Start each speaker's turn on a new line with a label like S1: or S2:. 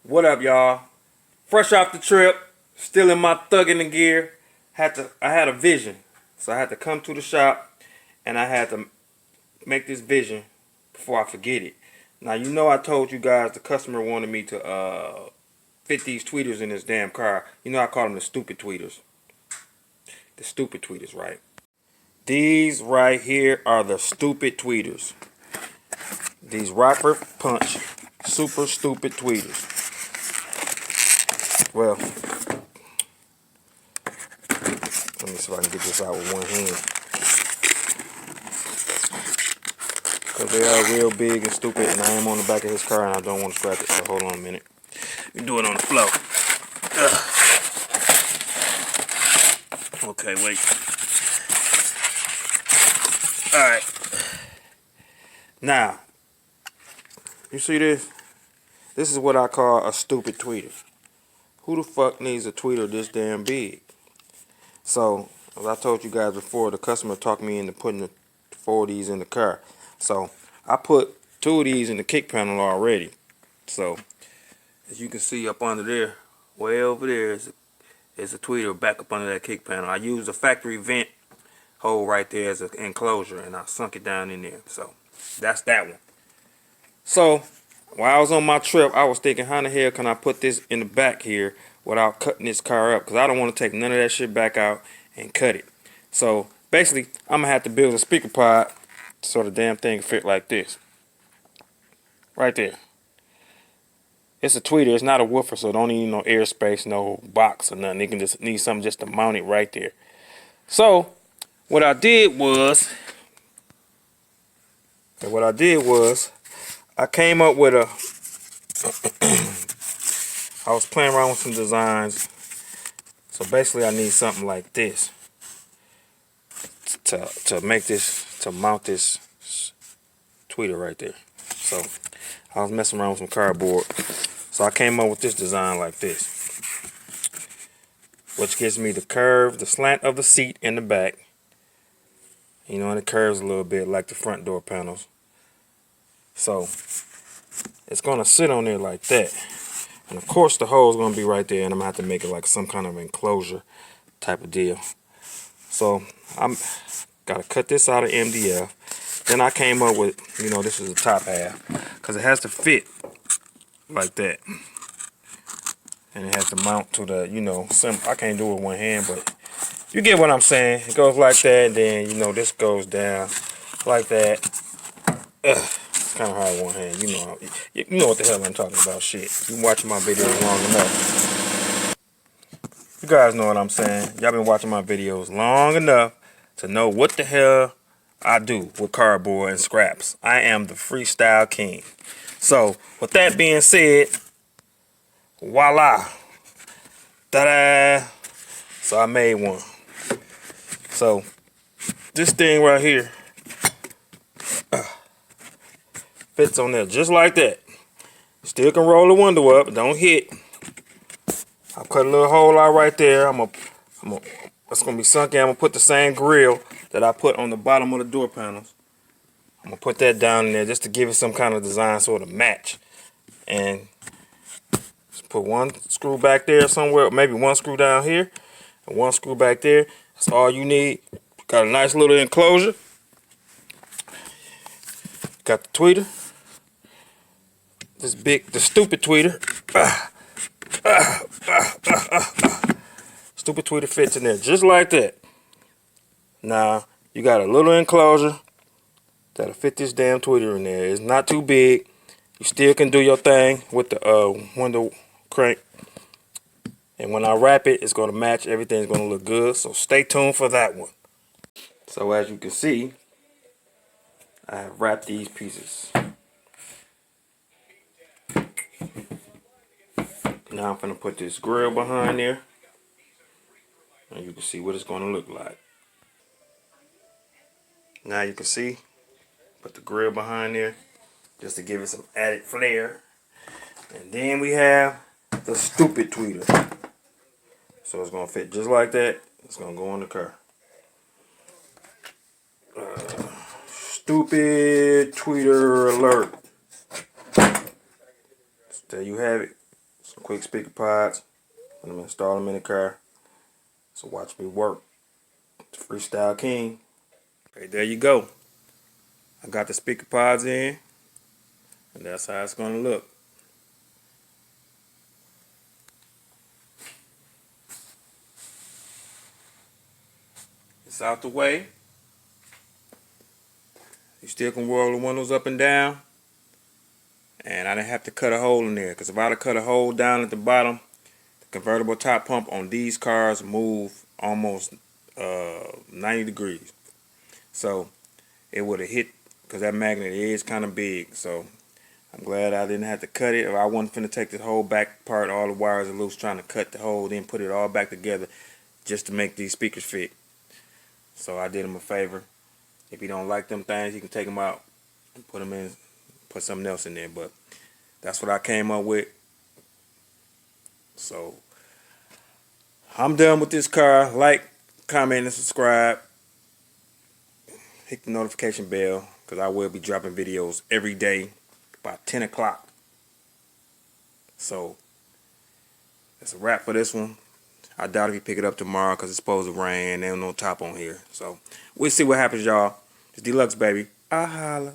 S1: What up, y'all? Fresh off the trip, still in my thugging the gear. I had a vision, so I had to come to the shop and I had to make this vision before I forget it. Now you know I told you guys the customer wanted me to fit these tweeters in this damn car. You know I call them the stupid tweeters. The stupid tweeters, right? These right here are the stupid tweeters. These Rockford Punch super stupid tweeters. Well, let me see if I can get this out with one hand. Because they are real big and stupid, and I am on the back of his car, and I don't want to scratch it, so hold on a minute. We do it on the floor. Ugh. Okay, wait. Alright. Now, you see this? This is what I call a stupid tweeter. Who the fuck needs a tweeter this damn big? So, as I told you guys before, the customer talked me into putting the 4 of these in the car. So, I put 2 of these in the kick panel already. So, as you can see up under there, way over there is a tweeter back up under that kick panel. I used a factory vent hole right there as an enclosure, and I sunk it down in there. So, that's that one. So, while I was on my trip, I was thinking, how the hell can I put this in the back here without cutting this car up? Because I don't want to take none of that shit back out and cut it. So, basically, I'm going to have to build a speaker pod so the damn thing can fit like this. Right there. It's a tweeter. It's not a woofer, so don't need no airspace, no box or nothing. It can just need something just to mount it right there. So, what I did was, I came up with I was playing around with some designs. So basically I need something like this to make this, to mount this tweeter right there. So I was messing around with some cardboard. So I came up with this design like this, which gives me the curve, the slant of the seat in the back. You know, and it curves a little bit like the front door panels. So it's gonna sit on there like that. And of course the hole is gonna be right there, and I'm gonna have to make it like some kind of enclosure type of deal. So I'm gotta cut this out of MDF. Then I came up with, you know, this is the top half, because it has to fit like that. And it has to mount to the, you know, I can't do it with one hand, but you get what I'm saying. It goes like that, and then, you know, this goes down like that. It's kind of hard with one hand, you know what the hell I'm talking about, shit. You been watching my videos long enough. You guys know what I'm saying. Y'all been watching my videos long enough to know what the hell I do with cardboard and scraps. I am the freestyle king. So, with that being said, voila. Ta-da! So I made one. So, this thing right here fits on there just like that. Still can roll the window up, don't hit. I'll cut a little hole out right there. It's gonna be sunk in. I'm gonna put the same grill that I put on the bottom of the door panels. I'm gonna put that down in there just to give it some kind of design so it'll match. And just put one screw back there somewhere, maybe one screw down here, and one screw back there. That's all you need. Got a nice little enclosure. Got the tweeter. The stupid tweeter. Stupid tweeter fits in there just like that. Now, you got a little enclosure that'll fit this damn tweeter in there. It's not too big. You still can do your thing with the window crank. And when I wrap it, it's going to match. Everything's going to look good. So stay tuned for that one. So as you can see, I have wrapped these pieces. Now I'm going to put this grill behind there. And you can see what it's going to look like. Now you can see, put the grill behind there just to give it some added flair. And then we have the stupid tweeter. So it's going to fit just like that. It's going to go in the car. Stupid tweeter alert. So there you have it. Some quick speaker pods. I'm gonna install them in the car. So watch me work. The Freestyle King. Okay, there you go. I got the speaker pods in, and that's how it's gonna look. It's out the way. You still can roll the windows up and down. And I didn't have to cut a hole in there, because if I'd have cut a hole down at the bottom, the convertible top pump on these cars move almost 90 degrees. So it would have hit, because that magnet is kind of big. So I'm glad I didn't have to cut it. If I wasn't finna take this whole back part, all the wires are loose, trying to cut the hole, then put it all back together just to make these speakers fit. So I did him a favor. If you don't like them things, you can take them out and put them in, put something else in there. But that's what I came up with. So I'm done with this car. Like, comment, and subscribe. Hit the notification bell, because I will be dropping videos every day by 10 o'clock. So that's a wrap for this one. I doubt if you pick it up tomorrow, because it's supposed to rain and there's no top on here. So we'll see what happens, y'all. It's D.lux, baby. I holla.